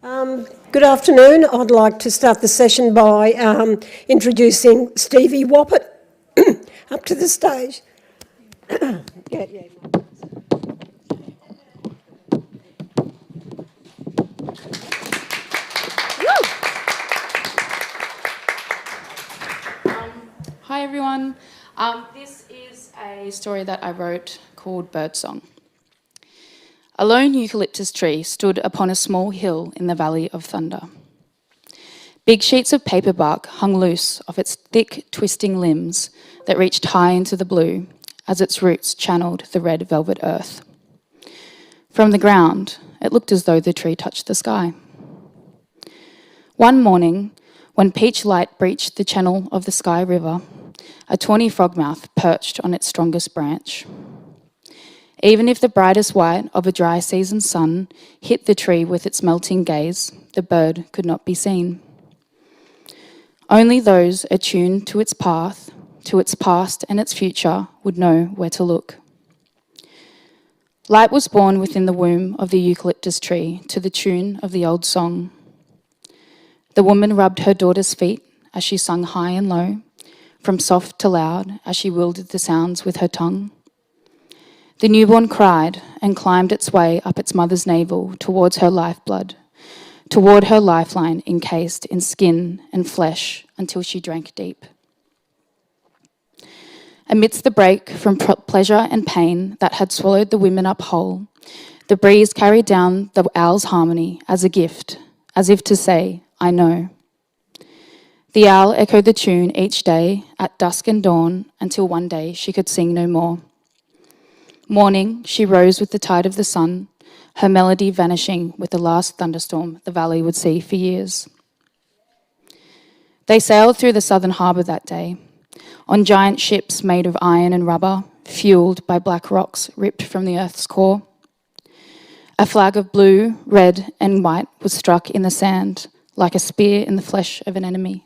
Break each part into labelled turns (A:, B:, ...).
A: Good afternoon. I'd like to start the session by introducing Stevie Woppett up to the stage. Yeah.
B: Hi everyone. This is a story that I wrote called Birdsong. A lone eucalyptus tree stood upon a small hill in the Valley of Thunder. Big sheets of paper bark hung loose off its thick, twisting limbs that reached high into the blue as its roots channeled the red velvet earth. From the ground, it looked as though the tree touched the sky. One morning, when peach light breached the channel of the Sky River, a tawny frogmouth perched on its strongest branch. Even if the brightest white of a dry season sun hit the tree with its melting gaze, the bird could not be seen. Only those attuned to its path, to its past and its future, would know where to look. Light was born within the womb of the eucalyptus tree to the tune of the old song. The woman rubbed her daughter's feet as she sung high and low, from soft to loud as she wielded the sounds with her tongue. The newborn cried and climbed its way up its mother's navel towards her lifeblood, toward her lifeline encased in skin and flesh until she drank deep. Amidst the break from pleasure and pain that had swallowed the women up whole, the breeze carried down the owl's harmony as a gift, as if to say, I know. The owl echoed the tune each day at dusk and dawn until one day she could sing no more. Morning, she rose with the tide of the sun, her melody vanishing with the last thunderstorm the valley would see for years. They sailed through the southern harbour that day, on giant ships made of iron and rubber, fuelled by black rocks ripped from the earth's core. A flag of blue, red and white was struck in the sand, like a spear in the flesh of an enemy.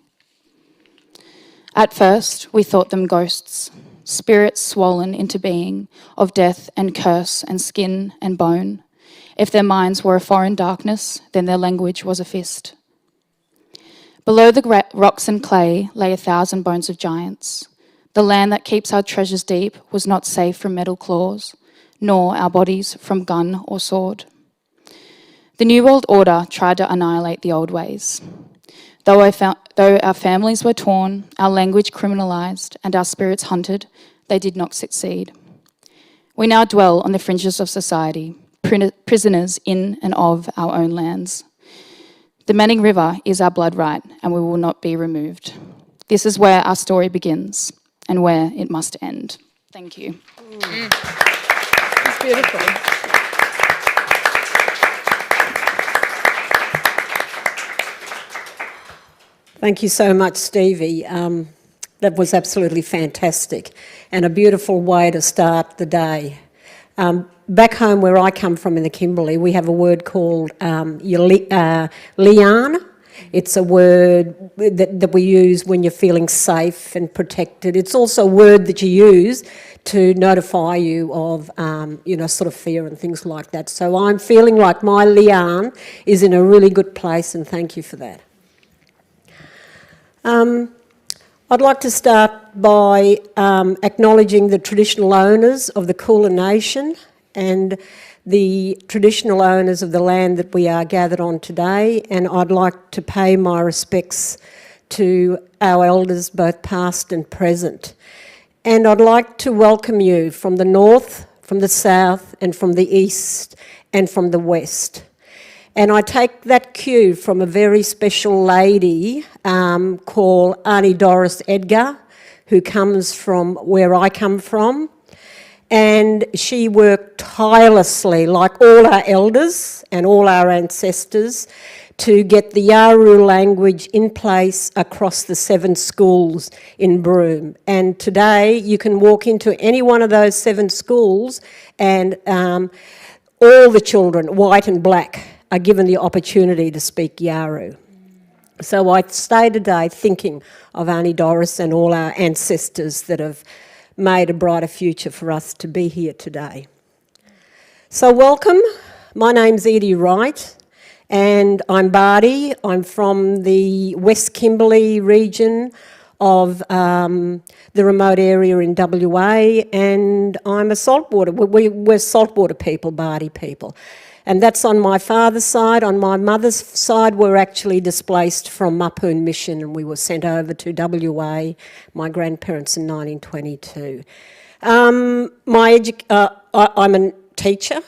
B: At first, we thought them ghosts, spirits swollen into being, of death and curse and skin and bone. If their minds were a foreign darkness, then their language was a fist. Below the rocks and clay lay 1,000 bones of giants. The land that keeps our treasures deep was not safe from metal claws, nor our bodies from gun or sword. The New World Order tried to annihilate the old ways. Though our families were torn, our language criminalised, and our spirits hunted, they did not succeed. We now dwell on the fringes of society, prisoners in and of our own lands. The Manning River is our blood right, and we will not be removed. This is where our story begins, and where it must end. Thank you.
A: It's beautiful. Thank you so much, Stevie. That was absolutely fantastic and a beautiful way to start the day. Back home where I come from in the Kimberley, we have a word called lian. It's a word that we use when you're feeling safe and protected. It's also a word that you use to notify you of, sort of fear and things like that. So I'm feeling like my lian is in a really good place, and thank you for that. I'd like to start by acknowledging the traditional owners of the Kulin Nation and the traditional owners of the land that we are gathered on today, and I'd like to pay my respects to our elders, both past and present. And I'd like to welcome you from the north, from the south, and from the east, and from the west. And I take that cue from a very special lady called Auntie Doris Edgar, who comes from where I come from. And she worked tirelessly, like all our elders and all our ancestors, to get the Yawuru language in place across the 7 schools in Broome. And today you can walk into any one of those 7 schools and all the children, white and black, are given the opportunity to speak Yawuru. So I stay today thinking of Auntie Doris and all our ancestors that have made a brighter future for us to be here today. So welcome. My name's Edie Wright, And I'm Bardi. I'm from the West Kimberley region of the remote area in WA, and I'm a saltwater. We're saltwater people, Bardi people. And that's on my father's side. On my mother's side, we're actually displaced from Mapoon Mission, and we were sent over to WA, my grandparents, in 1922. I'm a teacher.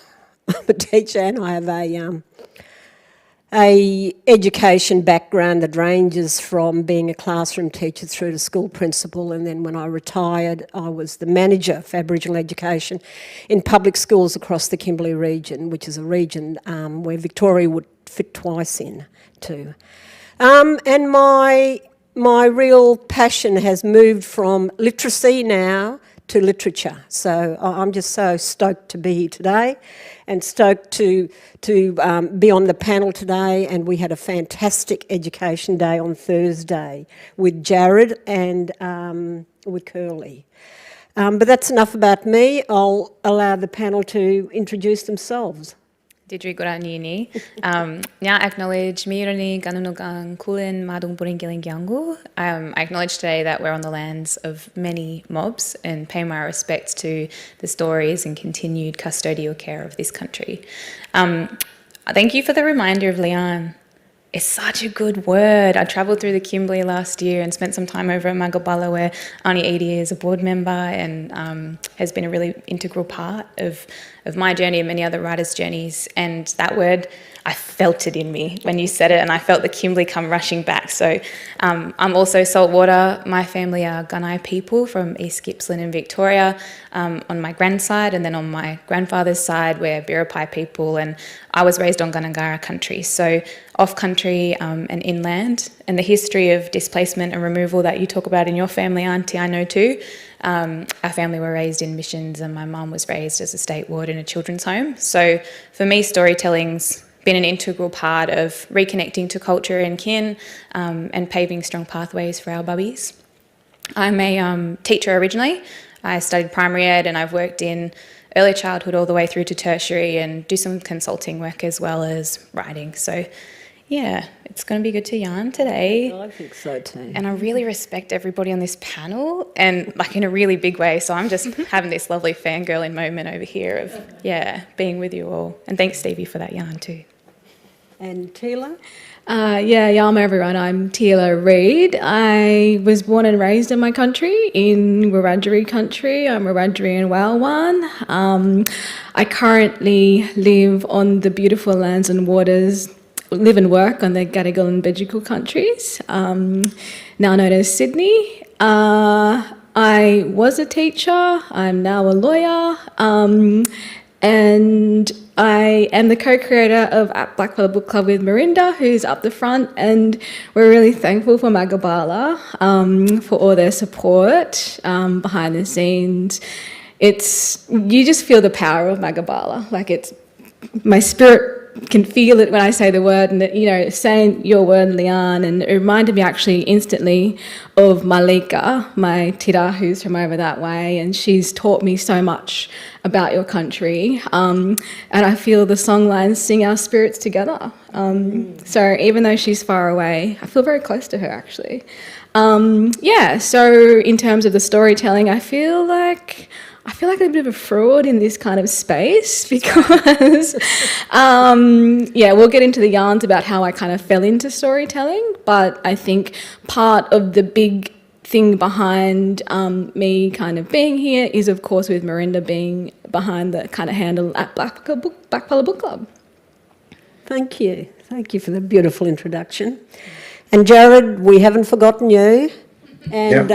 A: I'm a teacher, and I have a education background that ranges from being a classroom teacher through to school principal, and then when I retired I was the manager for Aboriginal education in public schools across the Kimberley region, which is a region where Victoria would fit twice in too. And my real passion has moved from literacy now to literature. So I'm just so stoked to be here today and stoked to be on the panel today. And we had a fantastic education day on Thursday with Jared and with Curly. But that's enough about me. I'll allow the panel to introduce themselves.
C: Didri Gorani. Nya acknowledge Mirani Ganunugang Kulin Madung Buringiling Yangu. I acknowledge today that we're on the lands of many mobs and pay my respects to the stories and continued custodial care of this country. Thank you for the reminder of Lian. It's such a good word. I travelled through the Kimberley last year and spent some time over at Magabala where Auntie Edie is a board member and has been a really integral part of my journey and many other writers' journeys. And that word, I felt it in me when you said it, and I felt the Kimberley come rushing back. So I'm also saltwater. My family are Gunai people from East Gippsland in Victoria on my grand side, and then on my grandfather's side we're Biripi people, and I was raised on Gunungara country, so off-country and inland. And the history of displacement and removal that you talk about in your family, Auntie, I know too. Our family were raised in missions, and my mum was raised as a state ward in a children's home. So for me, storytelling's been an integral part of reconnecting to culture and kin and paving strong pathways for our bubbies. I'm a teacher originally. I studied primary ed, and I've worked in early childhood all the way through to tertiary and do some consulting work as well as writing. So yeah, it's going to be good to yarn today.
A: I think so too.
C: And I really respect everybody on this panel, and like in a really big way. So I'm just having this lovely fangirling moment over here of, being with you all. And thanks, Stevie, for that yarn too.
A: And Tila?
D: Yama everyone, I'm Tila Reid. I was born and raised in my country, in Wiradjuri country. I'm Wiradjuri and Walwan. I currently live on the beautiful lands and waters, live and work on the Gadigal and Bejigal countries, now known as Sydney. I was a teacher, I'm now a lawyer, and I am the co-creator of At Blak Book Club with Mirinda, who's up the front, and we're really thankful for Magabala for all their support behind the scenes. You just feel the power of Magabala, like it's my spirit can feel it when I say the word, and saying your word, Lian, and it reminded me actually instantly of Malika, my tira, who's from over that way, and she's taught me so much about your country, and I feel the songlines sing our spirits together. So even though she's far away, I feel very close to her actually. So in terms of the storytelling, I feel like a bit of a fraud in this kind of space because, we'll get into the yarns about how I kind of fell into storytelling, but I think part of the big thing behind me kind of being here is, of course, with Mirinda being behind the kind of handle at Blackpella Book Club.
A: Thank you. Thank you for the beautiful introduction. And Jared, we haven't forgotten you. And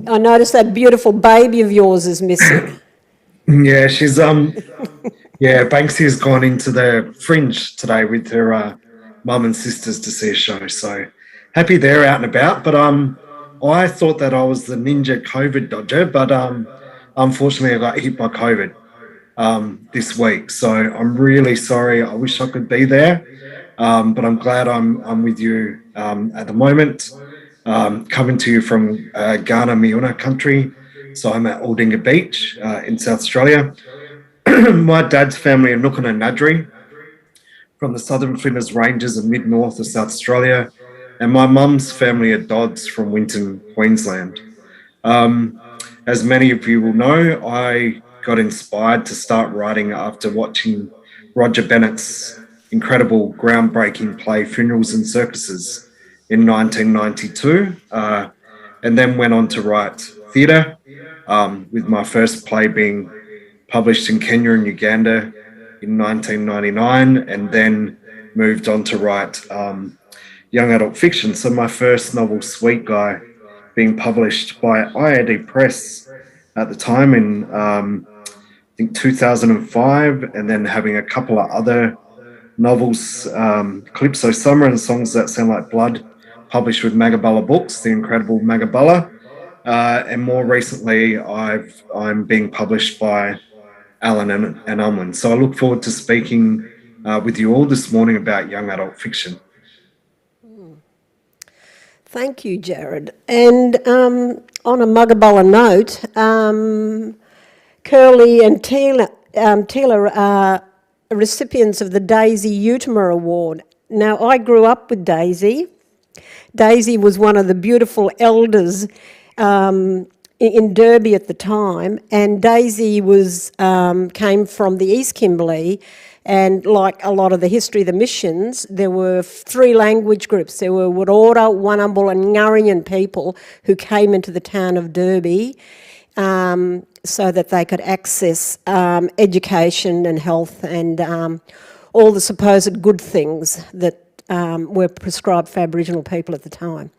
A: I noticed that beautiful baby of yours is missing.
E: Yeah, she's Banksy's gone into the Fringe today with her mum and sisters to see a show. So happy they're out and about. But I thought that I was the ninja COVID dodger, but unfortunately I got hit by COVID this week. So I'm really sorry. I wish I could be there, but I'm glad I'm with you at the moment. Coming to you from Ghana, Miuna country. So I'm at Aldinga Beach in South Australia. My dad's family are Nookana Nadri. from the Southern Flinders Ranges of mid-north of South Australia, and my mum's family are Dodds from Winton, Queensland. As many of you will know, I got inspired to start writing after watching Roger Bennett's incredible groundbreaking play Funerals and Circuses in 1992, and then went on to write theatre, with my first play being published in Kenya and Uganda in 1999, and then moved on to write young adult fiction. So my first novel, Sweet Guy, being published by IAD Press at the time in I think 2005, and then having a couple of other novels, Calypso Summer and Songs That Sound Like Blood, published with Magabala Books, the incredible Magabala. And more recently, I'm being published by Allen and Unwin. So I look forward to speaking with you all this morning about young adult fiction.
A: Thank you, Jared. And on a Muggabulla note, Curly and Tila are recipients of the Daisy Utimer Award. Now, I grew up with Daisy. Daisy was one of the beautiful elders in Derby at the time, and Daisy was came from the East Kimberley, and like a lot of the history of the missions, there were 3 language groups. There were Warora, Wanambul and Ngarian people who came into the town of Derby so that they could access education and health and all the supposed good things that were prescribed for Aboriginal people at the time.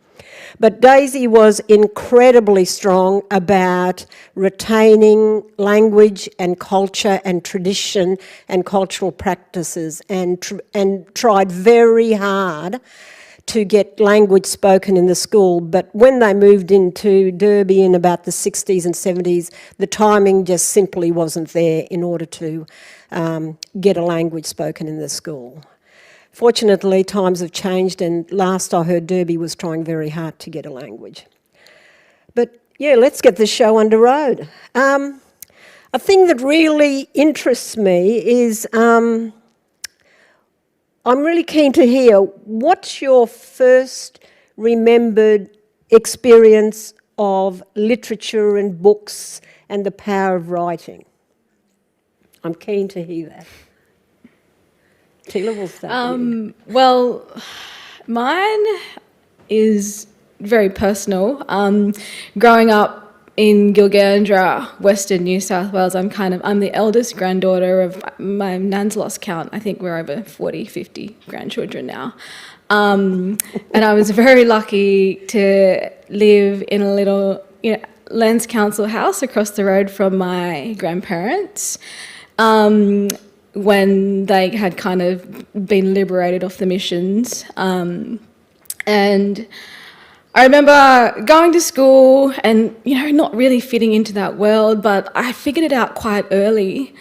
A: But Daisy was incredibly strong about retaining language and culture and tradition and cultural practices, and tried very hard to get language spoken in the school. But when they moved into Derby in about the 60s and 70s, the timing just simply wasn't there in order to get a language spoken in the school. Fortunately, times have changed, and last I heard, Derby was trying very hard to get a language. But yeah, let's get the show under road. A thing that really interests me is I'm really keen to hear, what's your first remembered experience of literature and books and the power of writing? I'm keen to hear that. Tila, will start with you.
D: Well, mine is very personal. Growing up in Gilgandra, Western New South Wales, I'm the eldest granddaughter of my nan's lost count. I think we're over 40, 50 grandchildren now. And I was very lucky to live in a little, Lands Council house across the road from my grandparents. When they had kind of been liberated off the missions. And I remember going to school and, not really fitting into that world, but I figured it out quite early.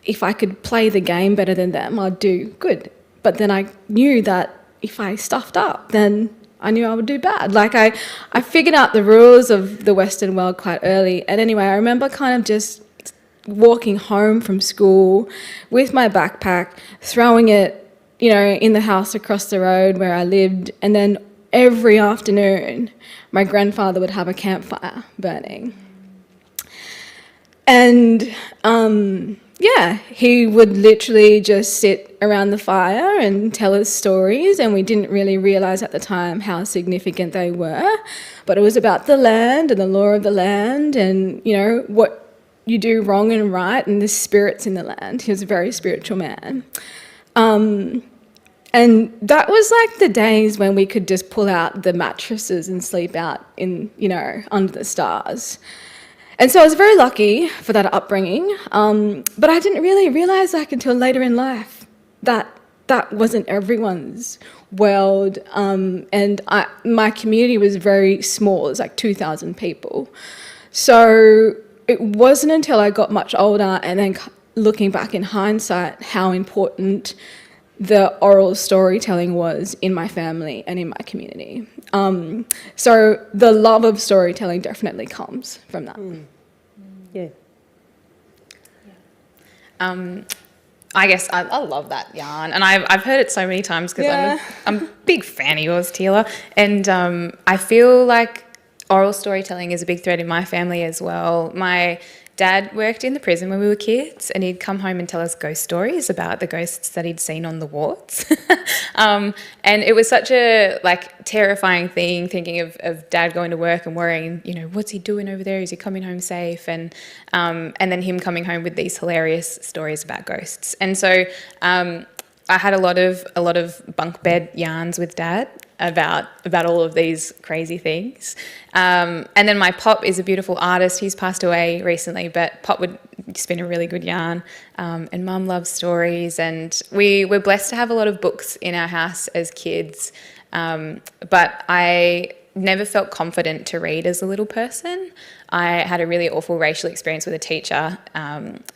D: If I could play the game better than them, I'd do good. But then I knew that if I stuffed up, then I knew I would do bad. Like I figured out the rules of the Western world quite early. And anyway, I remember kind of just walking home from school with my backpack, throwing it, in the house across the road where I lived, and then every afternoon my grandfather would have a campfire burning. And he would literally just sit around the fire and tell us stories, and we didn't really realise at the time how significant they were, but it was about the land and the law of the land and, what you do wrong and right, and the spirits in the land. He was a very spiritual man. And that was like the days when we could just pull out the mattresses and sleep out in, under the stars. And so I was very lucky for that upbringing, but I didn't really realise until later in life that that wasn't everyone's world. And my community was very small. It was like 2,000 people. So it wasn't until I got much older and then looking back in hindsight how important the oral storytelling was in my family and in my community. So the love of storytelling definitely comes from that.
A: Yeah.
C: I guess I love that yarn, and I've heard it so many times because I'm a big fan of yours, Tila, and I feel like oral storytelling is a big thread in my family as well. My dad worked in the prison when we were kids, and he'd come home and tell us ghost stories about the ghosts that he'd seen on the wards. And it was such a terrifying thing, thinking of dad going to work and worrying, what's he doing over there? Is he coming home safe? And then him coming home with these hilarious stories about ghosts. And so I had a lot of bunk bed yarns with dad about all of these crazy things. And then my pop is a beautiful artist. He's passed away recently, but pop would spin a really good yarn. And mum loves stories. And we're blessed to have a lot of books in our house as kids. But I never felt confident to read as a little person. I had a really awful racial experience with a teacher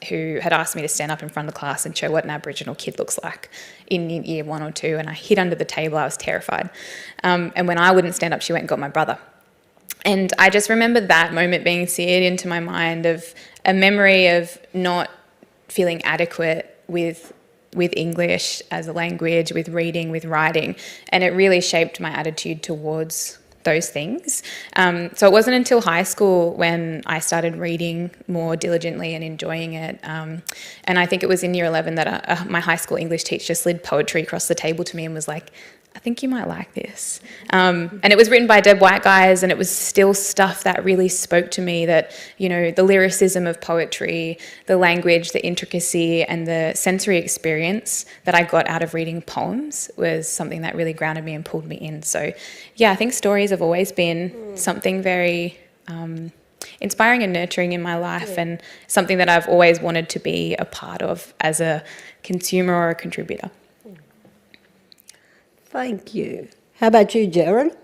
C: who had asked me to stand up in front of the class and show what an Aboriginal kid looks like in year 1 or 2, and I hid under the table. I was terrified. And when I wouldn't stand up, she went and got my brother. And I just remember that moment being seared into my mind, of a memory of not feeling adequate with English as a language, with reading, with writing, and it really shaped my attitude towards those things. So it wasn't until high school when I started reading more diligently and enjoying it. And I think it was in year 11 that my high school English teacher slid poetry across the table to me and was like, I think you might like this. And it was written by dead white guys, and it was still stuff that really spoke to me, that, the lyricism of poetry, the language, the intricacy, and the sensory experience that I got out of reading poems was something that really grounded me and pulled me in. So, yeah, I think stories have always been something very inspiring and nurturing in my life, and something that I've always wanted to be a part of as a consumer or a contributor.
A: Thank you. How about you, Jared?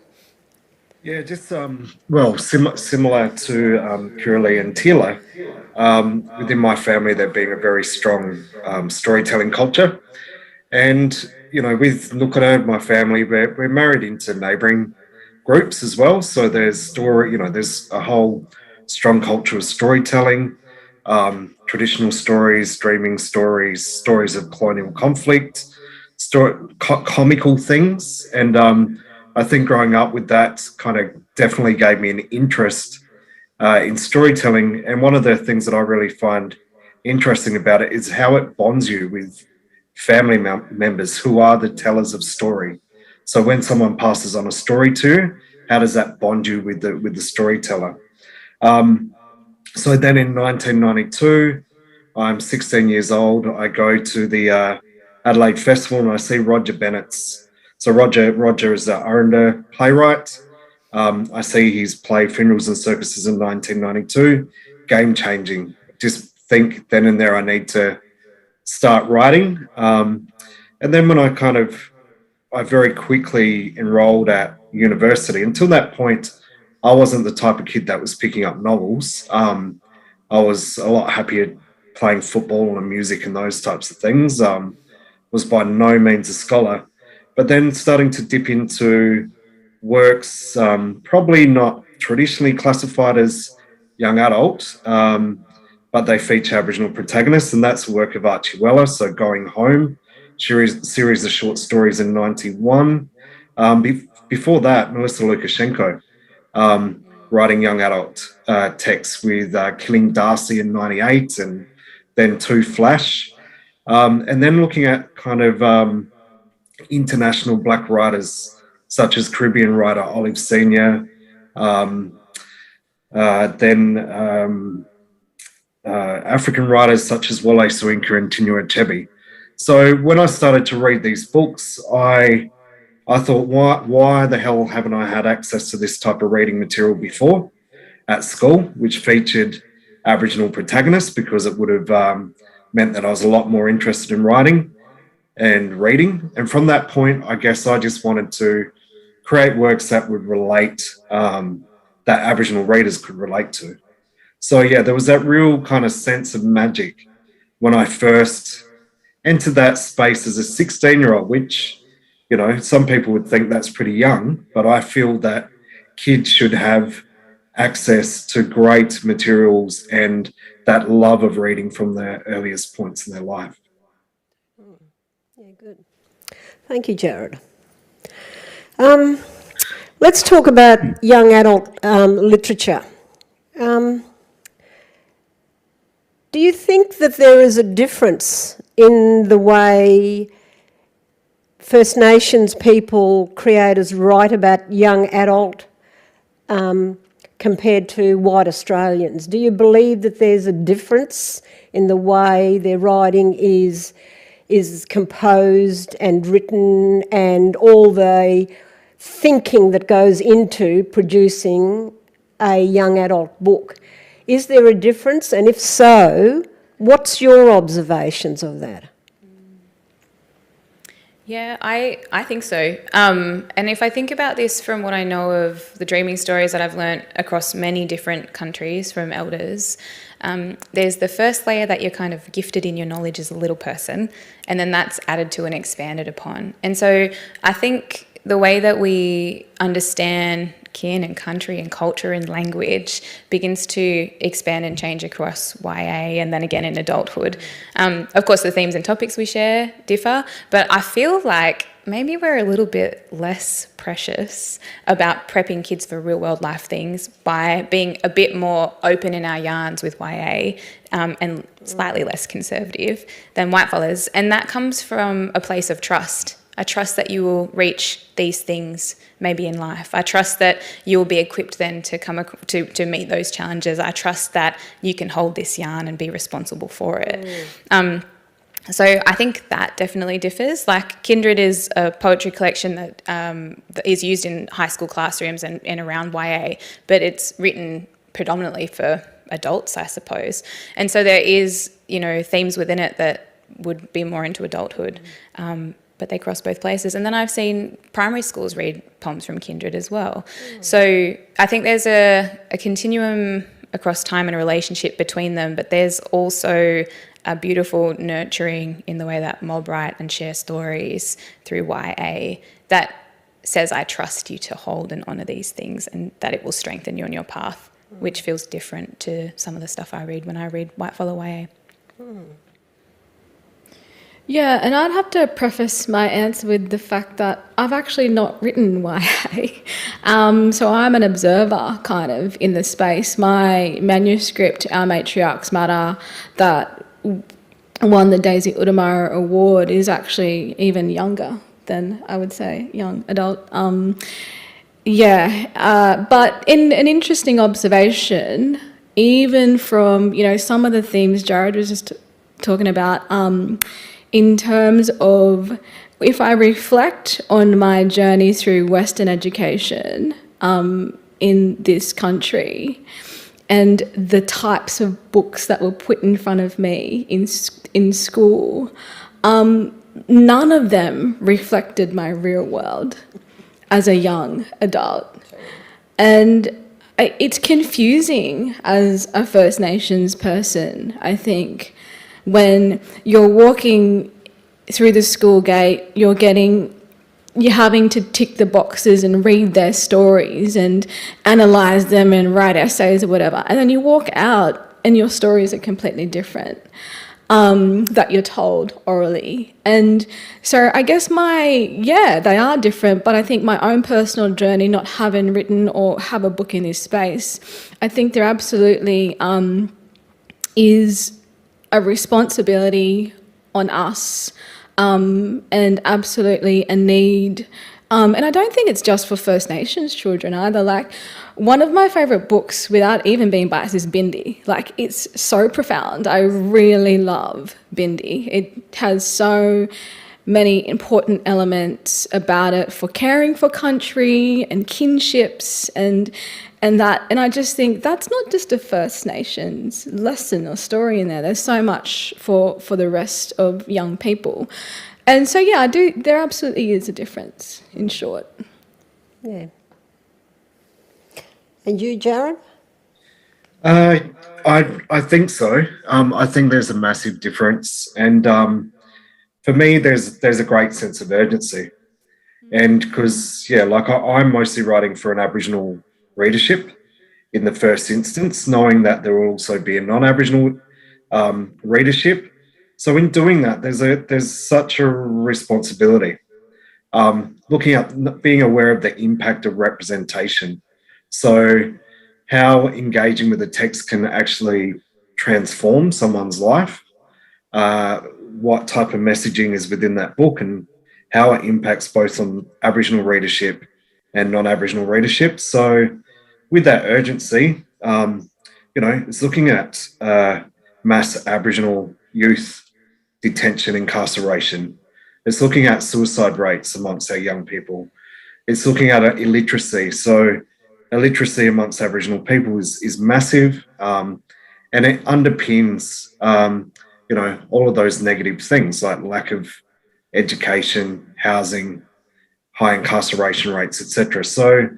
E: Yeah, just similar to Purely and Tila. Within my family, there being a very strong storytelling culture, and with Nukara, my family, we're married into neighbouring groups as well. So there's there's a whole strong culture of storytelling, traditional stories, dreaming stories, stories of colonial conflict, comical things, and I think growing up with that kind of definitely gave me an interest in storytelling. And one of the things that I really find interesting about it is how it bonds you with family members who are the tellers of story. So when someone passes on a story to you, how does that bond you with the storyteller? So then in 1992, I'm 16 years old. I go to the Adelaide Festival and I see Roger Bennett's. So Roger is the Aranda playwright. I see his play Funerals and Circuses in 1992. Game changing. Just think then and there I need to start writing. And then when I very quickly enrolled at university. Until that point, I wasn't the type of kid that was picking up novels. I was a lot happier playing football and music and those types of things. Was by no means a scholar, but then starting to dip into works probably not traditionally classified as young adult, but they feature Aboriginal protagonists, and that's the work of Archie Weller. So Going Home, series of short stories in 91. Before that, Melissa Lukashenko, writing young adult texts with Killing Darcy in 98 and then Two Flash. And then looking at international Black writers such as Caribbean writer Olive Senior, African writers such as Wole Soyinka and Tinua Achebe. So when I started to read these books, I thought, why the hell haven't I had access to this type of reading material before at school, which featured Aboriginal protagonists, because it would have meant that I was a lot more interested in writing and reading. And from that point, I guess I just wanted to create works that would relate, that Aboriginal readers could relate to. So yeah, there was that real kind of sense of magic when I first entered that space as a 16-year-old, which, some people would think that's pretty young, but I feel that kids should have access to great materials and that love of reading from their earliest points in their life.
A: good. Thank you, Jared. Let's talk about young adult literature. Do you think that there is a difference in the way First Nations people, creators write about young adult compared to white Australians? Do you believe that there's a difference in the way their writing is composed and written and all the thinking that goes into producing a young adult book? Is there a difference? And if so, what's your observations of that?
C: Yeah, I think so. And if I think about this from what I know of the dreaming stories that I've learnt across many different countries from elders, there's the first layer that you're kind of gifted in your knowledge as a little person, and then that's added to and expanded upon. And so I think the way that we understand kin and country and culture and language begins to expand and change across YA and then again in adulthood. Of course, the themes and topics we share differ, but I feel like maybe we're a little bit less precious about prepping kids for real world life things by being a bit more open in our yarns with YA and slightly less conservative than white fellas. And that comes from a place of trust. I trust that you will reach these things maybe in life. I trust that you will be equipped then to come to meet those challenges. I trust that you can hold this yarn and be responsible for it. So I think that definitely differs. Like Kindred is a poetry collection that is used in high school classrooms and around YA, but it's written predominantly for adults, I suppose. And so there is, themes within it that would be more into adulthood. But they cross both places. And then I've seen primary schools read poems from Kindred as well. So I think there's a continuum across time and relationship between them, but there's also a beautiful nurturing in the way that mob write and share stories through YA that says, I trust you to hold and honour these things and that it will strengthen you on your path, which feels different to some of the stuff I read when I read white fellow YA.
D: Yeah, and I'd have to preface my answer with the fact that I've actually not written YA. So I'm an observer kind of in the space. My manuscript, Our Matriarchs Matter, that won the Daisy Udamara Award is actually even younger than, I would say, young adult. But in an interesting observation, even from, some of the themes Jared was just talking about, in terms of if I reflect on my journey through Western education in this country and the types of books that were put in front of me in school, none of them reflected my real world as a young adult. And it's confusing as a First Nations person, I think, when you're walking through the school gate, you're having to tick the boxes and read their stories and analyse them and write essays or whatever. And then you walk out and your stories are completely different that you're told orally. And so I guess they are different, but I think my own personal journey, not having written or have a book in this space, I think there absolutely is a responsibility on us and absolutely a need. And I don't think it's just for First Nations children either. Like, one of my favourite books, without even being biased, is Bindi. Like, it's so profound. I really love Bindi. It has so many important elements about it for caring for country and kinships and I just think that's not just a First Nations lesson or story in there. There's so much for the rest of young people. And so, there absolutely is a difference, in short.
A: Yeah. And you, Jared?
E: I think so. I think there's a massive difference. And for me, there's a great sense of urgency. And because, I'm mostly writing for an Aboriginal readership in the first instance, knowing that there will also be a non-Aboriginal readership. So in doing that, there's such a responsibility. Looking at being aware of the impact of representation. So how engaging with the text can actually transform someone's life, what type of messaging is within that book, and how it impacts both on Aboriginal readership and non-Aboriginal readership. So with that urgency, it's looking at mass Aboriginal youth detention, incarceration. It's looking at suicide rates amongst our young people. It's looking at illiteracy. So illiteracy amongst Aboriginal people is massive, and it underpins, all of those negative things like lack of education, housing, high incarceration rates, etc. So,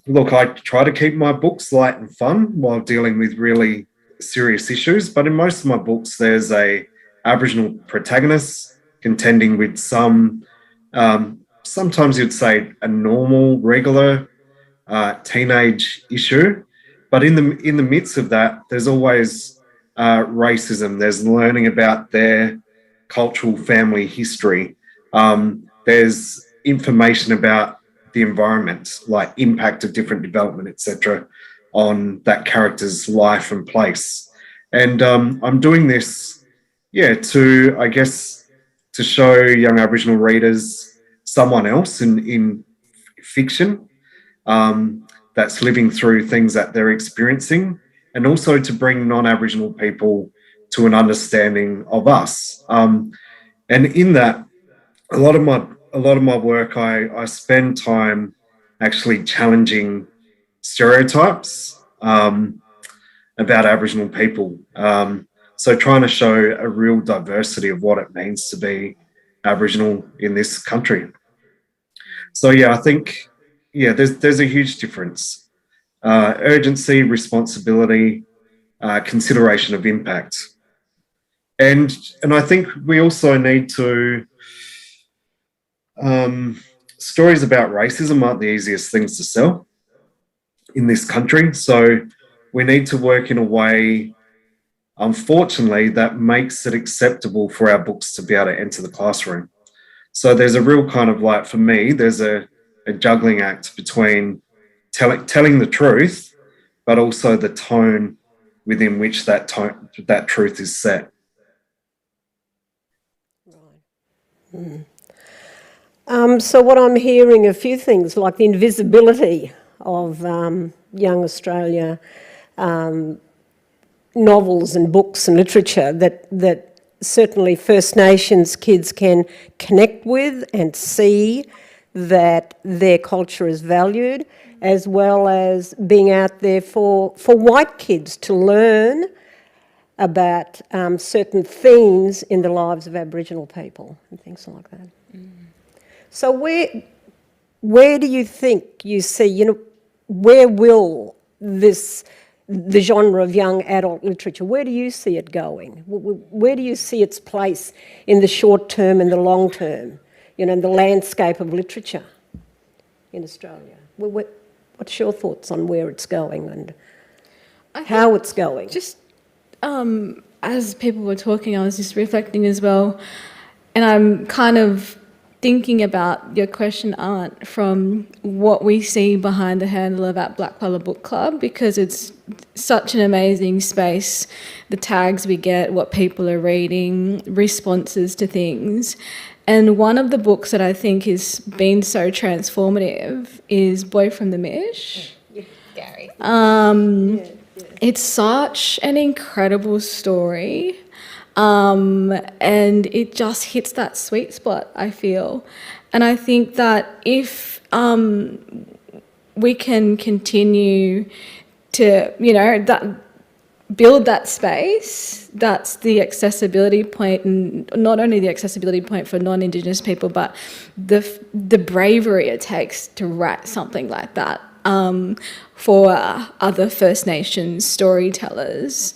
E: look, I try to keep my books light and fun while dealing with really serious issues. But in most of my books, there's a Aboriginal protagonist contending with some, sometimes you'd say a normal, regular teenage issue. But in the midst of that, there's always racism. There's learning about their cultural family history. There's information about the environment, like impact of different development, etc., on that character's life and place. And I'm doing this, to, I guess, to show young Aboriginal readers someone else in fiction that's living through things that they're experiencing, and also to bring non-Aboriginal people to an understanding of us. And in that, a lot of my work, I spend time actually challenging stereotypes about Aboriginal people. So trying to show a real diversity of what it means to be Aboriginal in this country. So I think there's a huge difference. Urgency, responsibility, consideration of impact. And I think we also need to, stories about racism aren't the easiest things to sell in this country. So we need to work in a way, unfortunately, that makes it acceptable for our books to be able to enter the classroom. So there's a real kind of for me, there's a juggling act between telling the truth, but also the tone within which that truth is set.
A: So what I'm hearing, a few things like the invisibility of young Australia novels and books and literature that certainly First Nations kids can connect with and see that their culture is valued, as well as being out there for white kids to learn about certain themes in the lives of Aboriginal people and things like that. So where do you think you see, where will the genre of young adult literature, where do you see it going? Where do you see its place in the short term and the long term, in the landscape of literature in Australia? What's your thoughts on where it's going and how it's going?
D: Just as people were talking, I was just reflecting as well, and I'm kind of thinking about your question, Aunt, from what we see behind the handle of at Blak Book Club, because it's such an amazing space, the tags we get, what people are reading, responses to things. And one of the books that I think has been so transformative is Boy from the Mish.
C: Gary.
D: It's such an incredible story. And it just hits that sweet spot, I feel. And I think that if we can continue to, build that space, that's the accessibility point, and not only the accessibility point for non-Indigenous people, but the bravery it takes to write something like that for other First Nations storytellers.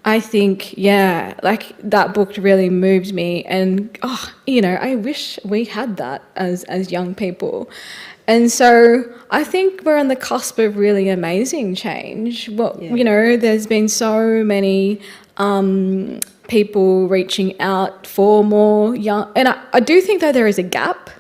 D: I think, that book really moved me, and I wish we had that as young people. And so I think we're on the cusp of really amazing change. There's been so many people reaching out for more young, and I do think that there is a gap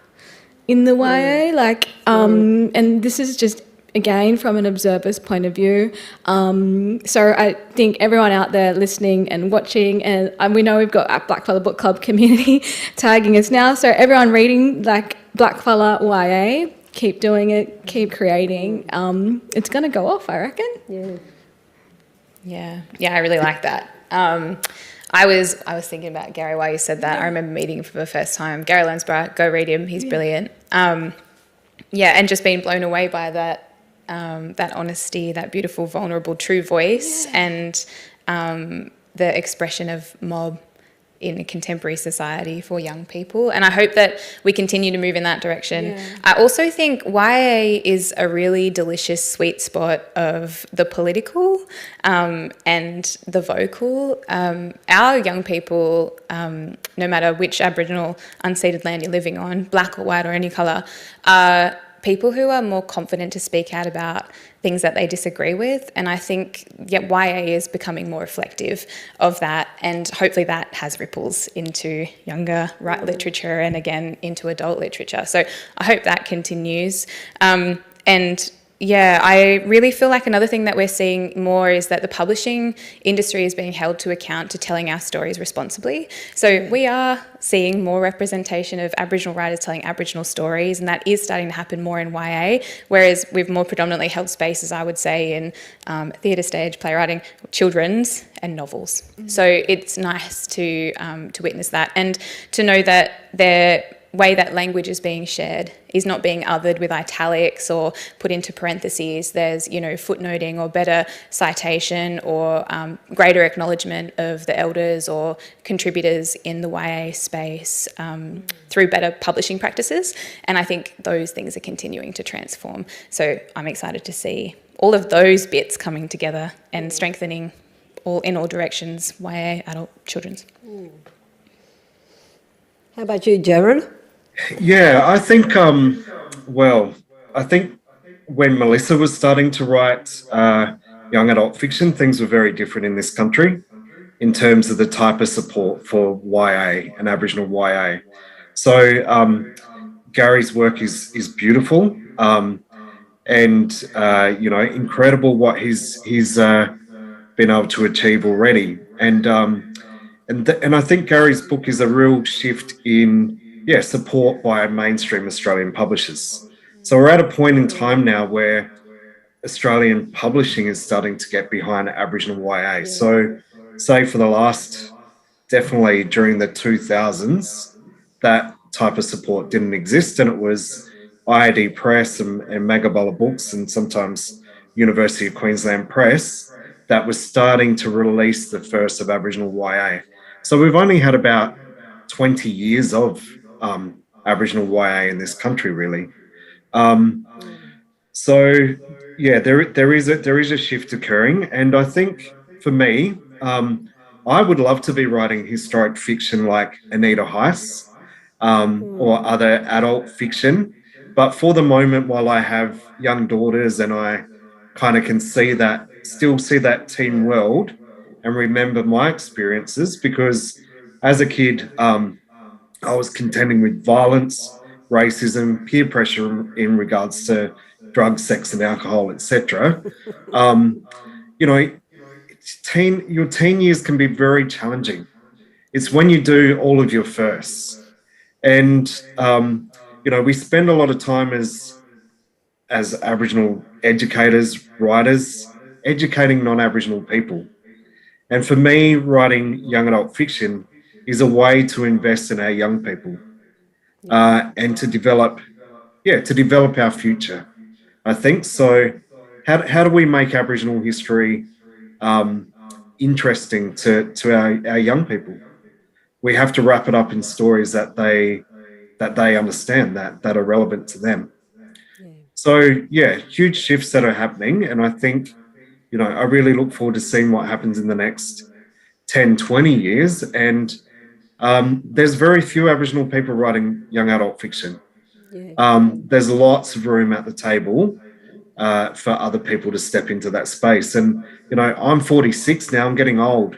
D: in the YA, like, and this is just again from an observer's point of view. So I think everyone out there listening and watching, and we know we've got our Blackfella Book Club community tagging us now. So everyone reading like Blackfella YA, keep doing it, keep creating. It's going to go off, I reckon.
C: Yeah, I really like that. I was thinking about Gary while you said that. I remember meeting him for the first time. Gary Lansborough, go read him. He's brilliant. And just being blown away by that honesty, that beautiful, vulnerable, true voice, and the expression of mob in a contemporary society for young people. And I hope that we continue to move in that direction. Yeah. I also think YA is a really delicious sweet spot of the political and the vocal. Our young people, no matter which Aboriginal unceded land you're living on, black or white or any colour, are people who are more confident to speak out about things that they disagree with. And I think YA is becoming more reflective of that, and hopefully that has ripples into younger literature and again into adult literature. So I hope that continues. I really feel like another thing that we're seeing more is that the publishing industry is being held to account to telling our stories responsibly. So we are seeing more representation of Aboriginal writers telling Aboriginal stories, and that is starting to happen more in YA, whereas we've more predominantly held spaces, I would say, in theatre, stage, playwriting, children's and novels. So it's nice to witness that, and to know that the way that language is being shared is not being othered with italics or put into parentheses. There's, footnoting or better citation or greater acknowledgement of the elders or contributors in the YA space through better publishing practices. And I think those things are continuing to transform. So I'm excited to see all of those bits coming together and strengthening in all directions, YA, adult, children's.
A: How about you, Jaron?
E: Yeah, I think, I think when Melissa was starting to write young adult fiction, things were very different in this country in terms of the type of support for YA and Aboriginal YA. So Gary's work is beautiful and, incredible what he's been able to achieve already. And I think Gary's book is a real shift in support by mainstream Australian publishers. So we're at a point in time now where Australian publishing is starting to get behind Aboriginal YA. So say for the last, definitely during the 2000s, that type of support didn't exist, and it was IAD Press and Magabala Books and sometimes University of Queensland Press that was starting to release the first of Aboriginal YA. So we've only had about 20 years of Aboriginal YA in this country, really. There is a shift occurring, and I think for me, I would love to be writing historic fiction like Anita Heiss or other adult fiction. But for the moment, while I have young daughters and I kind of can still see that teen world and remember my experiences, because as a kid, I was contending with violence, racism, peer pressure in regards to drugs, sex and alcohol, etc. Your teen years can be very challenging. It's when you do all of your firsts. And, we spend a lot of time as Aboriginal educators, writers, educating non-Aboriginal people. And for me, writing young adult fiction is a way to invest in our young people and to develop our future, I think. So how do we make Aboriginal history interesting to our young people? We have to wrap it up in stories that they understand, that are relevant to them. So, huge shifts that are happening. And I think, I really look forward to seeing what happens in the next 10, 20 years. And there's very few Aboriginal people writing young adult fiction. There's lots of room at the table for other people to step into that space. And, I'm 46 now, I'm getting old.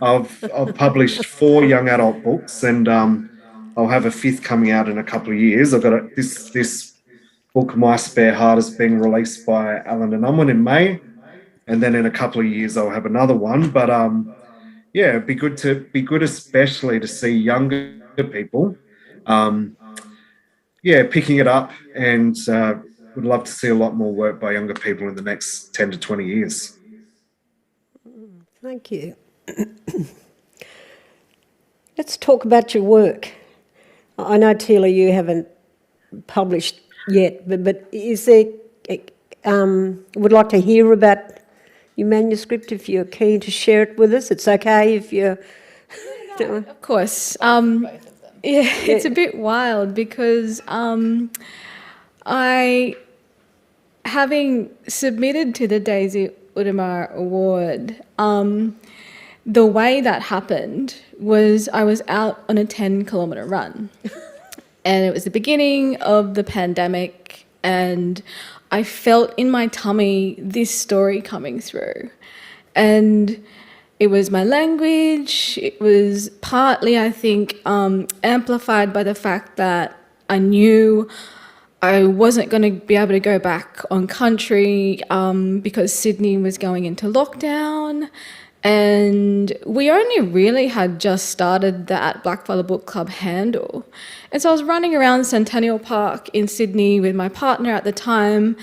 E: I've published 4 young adult books, and I'll have a 5th coming out in a couple of years. I've got this book, My Spare Heart, is being released by Allen and Unwin in May, and then in a couple of years I'll have another one. But yeah, it'd be good, especially to see younger people, picking it up, and would love to see a lot more work by younger people in the next 10 to 20 years.
A: Thank you. Let's talk about your work. I know, Tila, you haven't published yet, but is there, would like to hear about your manuscript if you're keen to share it with us. It's okay if you're...
D: Of course. It's a bit wild because having submitted to the Daisy Udamar Award, the way that happened was I was out on a 10-kilometre run. And it was the beginning of the pandemic, and I felt in my tummy this story coming through. And it was my language. It was partly, I think, amplified by the fact that I knew I wasn't going to be able to go back on country because Sydney was going into lockdown. And we only really had just started that Blackfella Book Club handle. And so I was running around Centennial Park in Sydney with my partner at the time,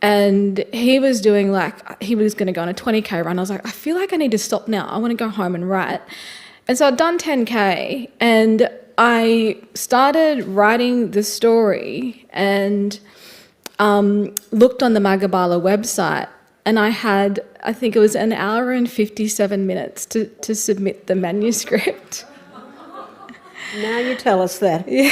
D: and he was doing he was going to go on a 20K run. I was like, I feel like I need to stop now. I want to go home and write. And so I'd done 10K, and I started writing the story and looked on the Magabala website, and I think it was an hour and 57 minutes to submit the manuscript.
A: Now you tell us that.
D: Yeah.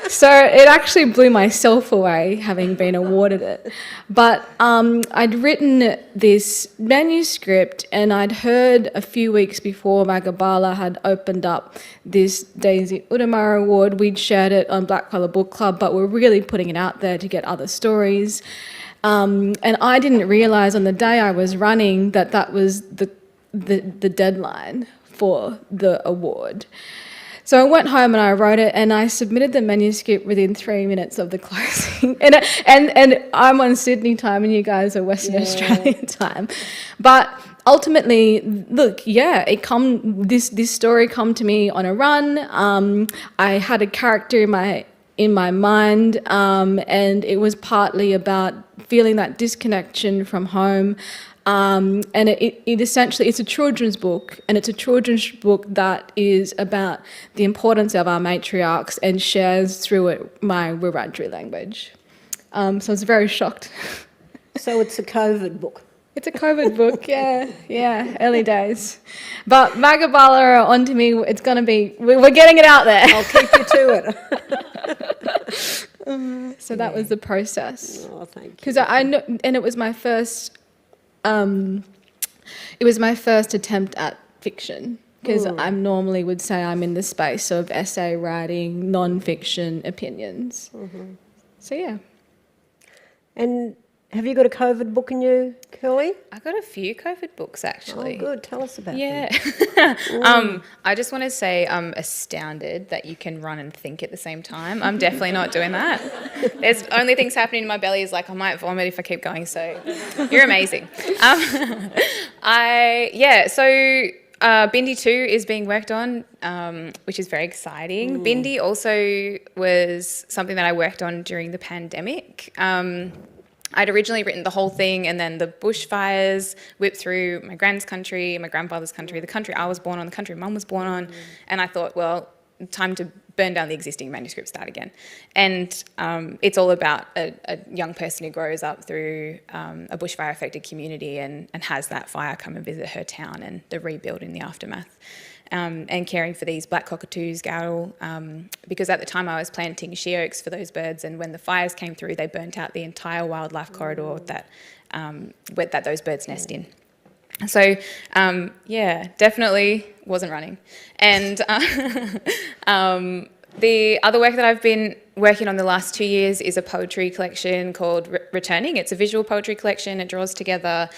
D: So it actually blew myself away, having been awarded it. But I'd written this manuscript, and I'd heard a few weeks before Magabala had opened up this Daisy Udamar Award. We'd shared it on Blackfella Book Club, but we're really putting it out there to get other stories. And I didn't realise on the day I was running that was the deadline for the award. So I went home and I wrote it, and I submitted the manuscript within 3 minutes of the closing. And I'm on Sydney time, and you guys are Western Australian time. But ultimately, look, this story come to me on a run. I had a character in my mind, and it was partly about feeling that disconnection from home. And it essentially, it's a children's book, and it's a children's book that is about the importance of our matriarchs and shares through it my Wiradjuri language. So I was very shocked.
A: So it's a COVID book.
D: It's a COVID book, yeah, early days. But Magabala are onto me. It's going to be, we're getting it out there.
A: I'll keep you to it.
D: So that was the process.
A: Oh, thank you.
D: Because I know, and it was my first attempt at fiction, because I normally would say I'm in the space of essay writing, non-fiction opinions. Mm-hmm. So yeah.
A: And have you got a COVID book in you, Kelly?
C: I got a few COVID books, actually.
A: Oh, good. Tell us about them.
C: Yeah. I just want to say I'm astounded that you can run and think at the same time. I'm definitely not doing that. There's only things happening in my belly is like I might vomit if I keep going. So you're amazing. Bindi 2 is being worked on, which is very exciting. Bindi also was something that I worked on during the pandemic. I'd originally written the whole thing, and then the bushfires whipped through my grand's country, my grandfather's country, the country I was born on, the country Mum was born on, and I thought, well, time to burn down the existing manuscript, start again. And it's all about a young person who grows up through a bushfire-affected community and has that fire come and visit her town and the rebuild in the aftermath. And caring for these black cockatoos, Garrel, because at the time I was planting she oaks for those birds, and when the fires came through, they burnt out the entire wildlife corridor that those birds nest in. So, definitely wasn't running. And the other work that I've been working on the last 2 years is a poetry collection called Returning. It's a visual poetry collection. It draws together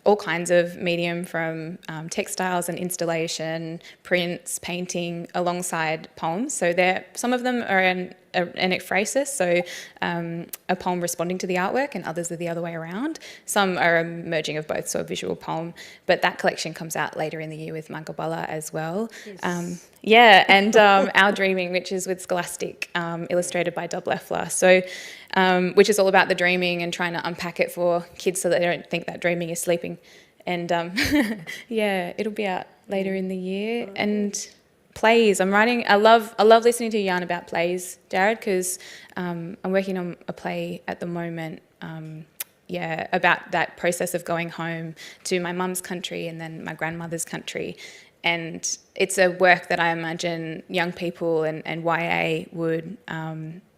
C: all kinds of medium from textiles and installation, prints, painting, alongside poems. So some of them are an ekphrasis, so a poem responding to the artwork, and others are the other way around. Some are a merging of both, so a visual poem. But that collection comes out later in the year with Magabala as well. Yes. And Our Dreaming, which is with Scholastic, illustrated by Dub Leffler. So, which is all about the dreaming and trying to unpack it for kids so that they don't think that dreaming is sleeping. And it'll be out later in the year. And plays, I love listening to you yarn about plays, Jared, because I'm working on a play at the moment, about that process of going home to my mum's country and then my grandmother's country. And it's a work that I imagine young people and YA would,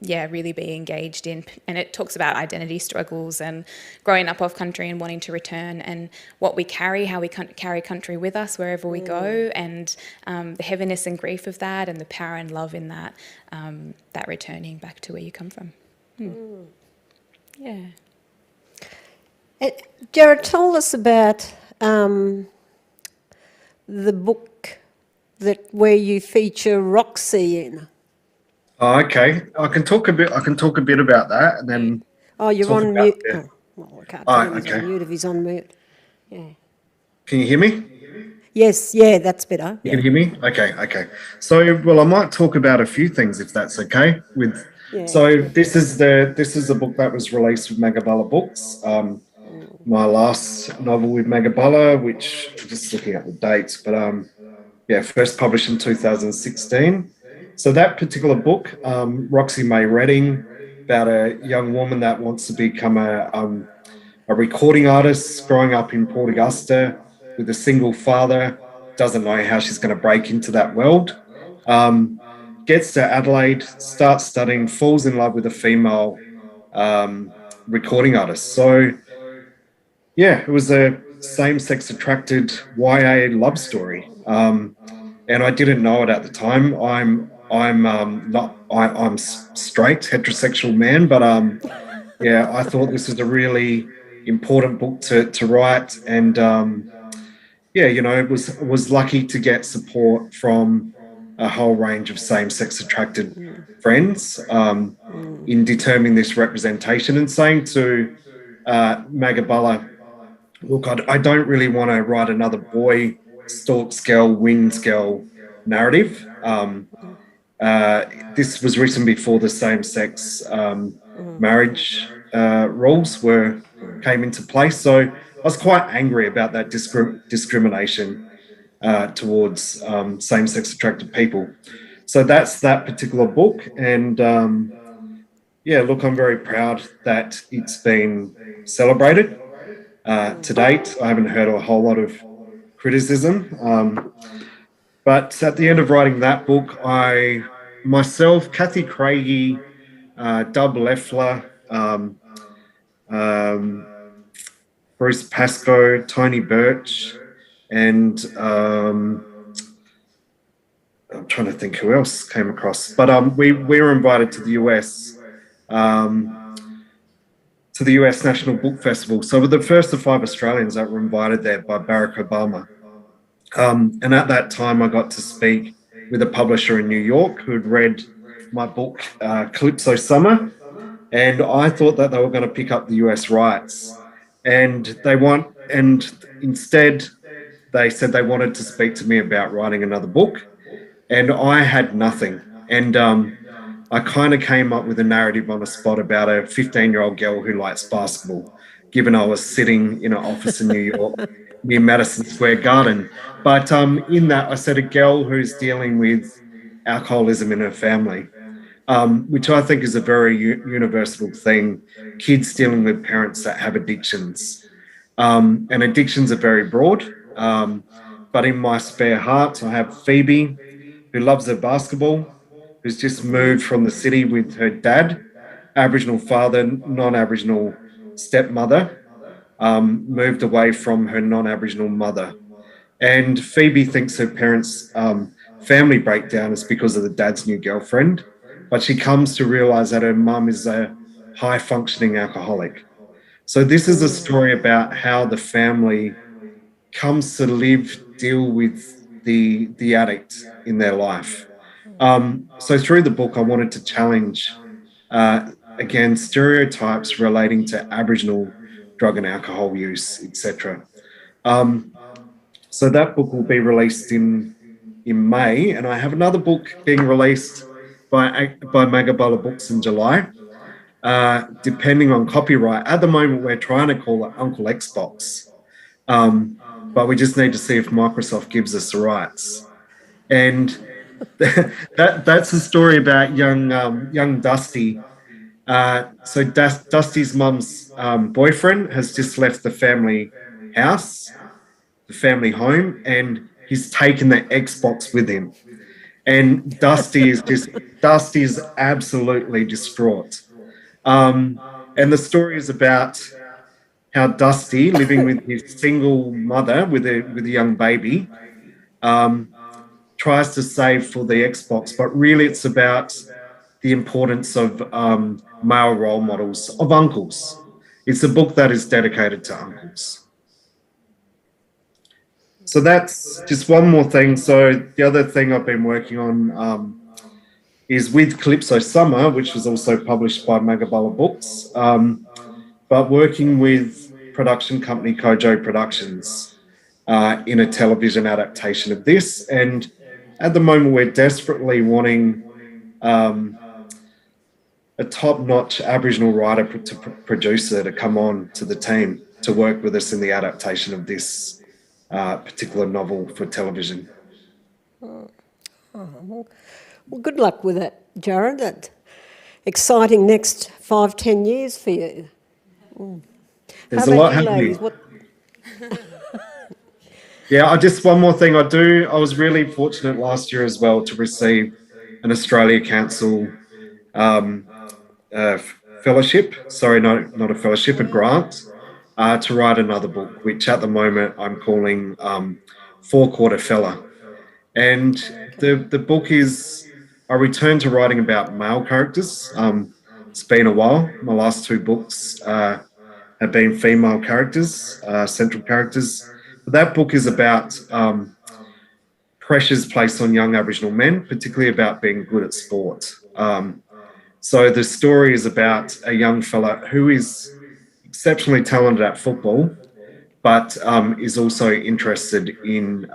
C: really be engaged in. And it talks about identity struggles and growing up off country and wanting to return, and what we carry, how we carry country with us wherever we go, and the heaviness and grief of that, and the power and love in that, that returning back to where you come from. Yeah.
A: Jared, tell us about the book where you feature Roxy in.
E: Oh, okay. I can talk a bit about that, and then.
A: Oh, you're
E: talk
A: on
E: about
A: mute.
E: the-
A: I can't tell him he's
E: okay.
A: on mute if he's on mute. Yeah.
E: Can you hear me?
A: Yes, yeah, that's better.
E: You can hear me? Okay. So, well, I might talk about a few things if that's okay. So this is the book that was released with Magabala Books. My last novel with Magabala, which just looking at the dates, but first published in 2016. So that particular book, Roxy May Redding, about a young woman that wants to become a recording artist, growing up in Port Augusta with a single father, doesn't know how she's going to break into that world. Gets to Adelaide, starts studying, falls in love with a female recording artist. So, yeah, it was a same-sex attracted YA love story, and I didn't know it at the time. I'm straight, heterosexual man, but I thought this was a really important book to write, and was lucky to get support from a whole range of same-sex attracted friends in determining this representation, and saying to Magabala, look, I don't really want to write another boy stalks girl, wins girl narrative. This was written before the same-sex marriage rules came into place, so I was quite angry about that discrimination towards same-sex attracted people. So that's that particular book, and look, I'm very proud that it's been celebrated. To date, I haven't heard a whole lot of criticism, but at the end of writing that book, myself, Kathy Craigie, Dub Leffler, Bruce Pascoe, Tony Birch, and I'm trying to think who else came across. But we were invited to the US, National Book Festival. So we're the first of 5 Australians that were invited there by Barack Obama. And at that time, I got to speak with a publisher in New York who had read my book, Calypso Summer, and I thought that they were going to pick up the US rights. And instead, they said they wanted to speak to me about writing another book, and I had nothing. And I kind of came up with a narrative on the spot about a 15-year-old girl who likes basketball, given I was sitting in an office in New York near Madison Square Garden. But in that, I said a girl who's dealing with alcoholism in her family, which I think is a very universal thing. Kids dealing with parents that have addictions. And addictions are very broad. But in my spare heart, I have Phoebe, who loves her basketball, who's just moved from the city with her dad, Aboriginal father, non-Aboriginal stepmother, moved away from her non-Aboriginal mother. And Phoebe thinks her parents' family breakdown is because of the dad's new girlfriend, but she comes to realise that her mum is a high-functioning alcoholic. So this is a story about how the family comes to deal with the addict in their life. So through the book, I wanted to challenge, again, stereotypes relating to Aboriginal drug and alcohol use, etc. So that book will be released in May, and I have another book being released by Magabala Books in July. Depending on copyright. At the moment, we're trying to call it Uncle Xbox, but we just need to see if Microsoft gives us the rights. And that's a story about young Dusty. So Dusty's mum's boyfriend has just left the family house, the family home, and he's taken the Xbox with him. And Dusty's absolutely distraught. And the story is about how Dusty, living with his single mother with a young baby, tries to save for the Xbox, but really it's about the importance of male role models, of uncles. It's a book that is dedicated to uncles. So that's just one more thing. So the other thing I've been working on is with Calypso Summer, which was also published by Magabala Books, but working with production company Kojo Productions in a television adaptation of this. And at the moment, we're desperately wanting a top-notch Aboriginal writer producer to come on to the team to work with us in the adaptation of this particular novel for television.
A: Well, good luck with that, Jared. That exciting next 5-10 years for you.
E: There's
A: How
E: a lot
A: about you,
E: happening.
A: ladies? What?
E: Yeah, one more thing I was really fortunate last year as well to receive an Australia Council fellowship. Sorry, not a fellowship, a grant to write another book, which at the moment I'm calling Four Quarter Fella. And the book is a return to writing about male characters. It's been a while. My last two books have been female characters, central characters. But that book is about pressures placed on young Aboriginal men, particularly about being good at sport. So the story is about a young fella who is exceptionally talented at football, but is also interested in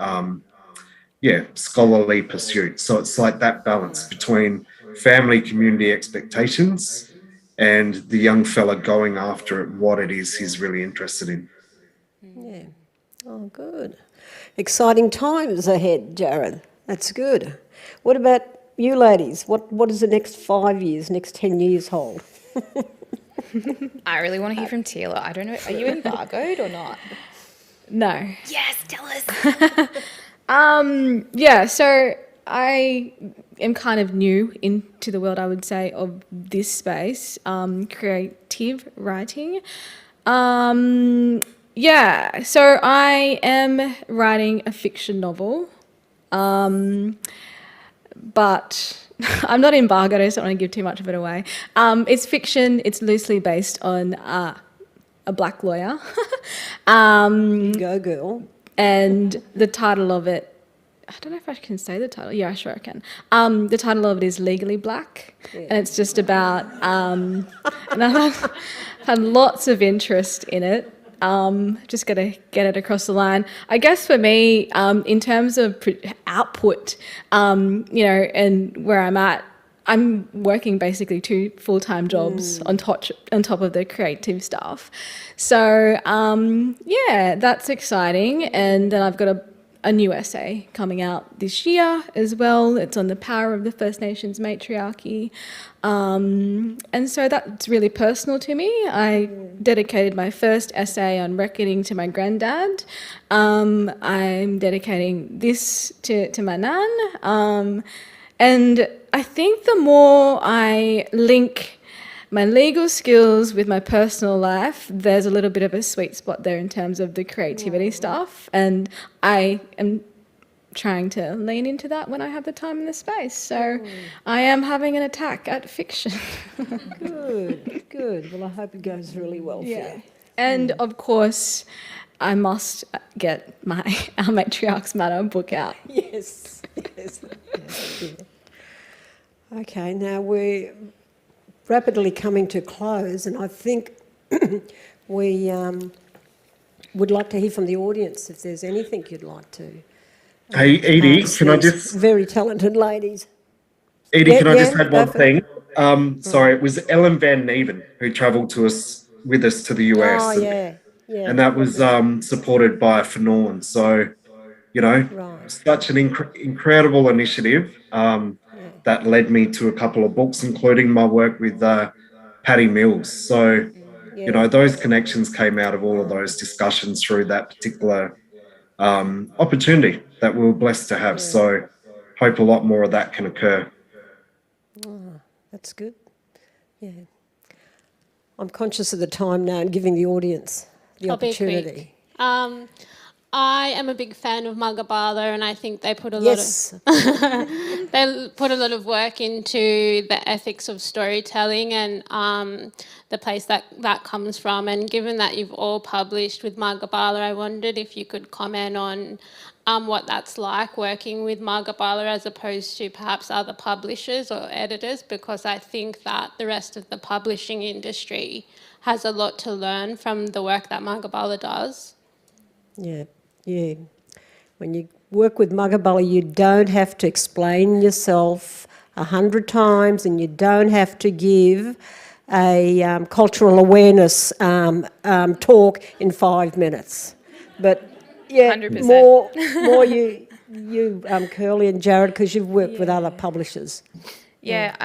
E: scholarly pursuits. So it's like that balance between family community expectations and the young fella going after what it is he's really interested in.
A: Yeah. Oh, good. Exciting times ahead, Jared. That's good. What about you ladies? What does the next 5 years, next 10 years hold?
C: I really want to hear from Tila. I don't know, are you embargoed or not?
D: No.
C: Yes, tell us.
D: Yeah, so I am kind of new into the world, I would say, of this space, creative writing. Yeah, so I am writing a fiction novel, but I'm not embargoed, I just don't want to give too much of it away. It's fiction, it's loosely based on a black lawyer.
A: Go, girl.
D: And the title of it, I don't know if I can say the title. Yeah, sure I can. The title of it is Legally Blak, and it's just about, and I've had lots of interest in it. Just got to get it across the line. I guess for me, in terms of output, and where I'm at, I'm working basically 2 full-time jobs on top of the creative stuff. So, yeah, that's exciting. And then I've got a new essay coming out this year as well. It's on the power of the First Nations matriarchy. And so that's really personal to me. I dedicated my first essay on reckoning to my granddad. I'm dedicating this to my nan. And I think the more I link my legal skills with my personal life, there's a little bit of a sweet spot there in terms of the creativity stuff. And I am trying to lean into that when I have the time and the space. So I am having an attack at fiction.
A: Good, good. Well, I hope it goes really well for
D: Yeah.
A: you.
D: And of course, I must get our Matriarchs Matter book out.
A: Yes. Okay, now we're rapidly coming to close, and I think we would like to hear from the audience if there's anything you'd like to.
E: Hey, Edie,
A: ask
E: can I
A: these
E: just
A: very talented ladies?
E: Edie, can I just add
A: go
E: one
A: for it.
E: thing? Sorry, it was Ellen Van Neven who travelled with us to the
A: Oh,
E: US,
A: yeah,
E: and that was supported by Fanon. So,
A: right.
E: such an incredible initiative that led me to a couple of books, including my work with Patty Mills. So,
A: Yeah,
E: those connections came out of all of those discussions through that particular opportunity that we were blessed to have. So, hope a lot more of that can occur.
A: that's good. Yeah. I'm conscious of the time now and giving the audience the
F: I'll be
A: opportunity.
F: quick. I am a big fan of Magabala, and I think they put a
A: Yes.
F: they put a lot of work into the ethics of storytelling and the place that comes from. And given that you've all published with Magabala, I wondered if you could comment on what that's like working with Magabala as opposed to perhaps other publishers or editors, because I think that the rest of the publishing industry has a lot to learn from the work that Magabala does.
A: Yeah. When you work with Magabala, you don't have to explain yourself 100 times, and you don't have to give a cultural awareness talk in 5 minutes. But yeah,
C: 100%.
A: more you Curly and Jared, because you've worked with other publishers.
C: Yeah,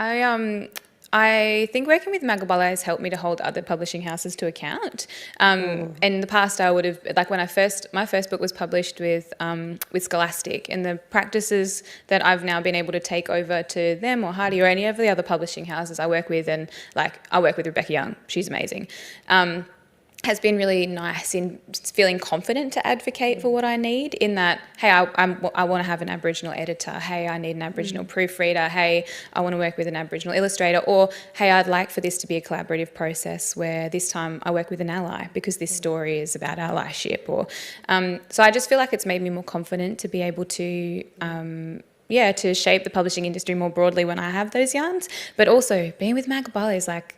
C: I think working with Magabala has helped me to hold other publishing houses to account. In the past, I would have, like when my first book was published with Scholastic, and the practices that I've now been able to take over to them or Hardy or any of the other publishing houses I work with, and like I work with Rebecca Young, she's amazing. Has been really nice in feeling confident to advocate for what I need, in that, hey, I want to have an Aboriginal editor, hey, I need an Aboriginal proofreader, hey, I want to work with an Aboriginal illustrator, or hey, I'd like for this to be a collaborative process where this time I work with an ally because this story is about allyship. Or so I just feel like it's made me more confident to be able to to shape the publishing industry more broadly when I have those yarns. But also being with Magabala is like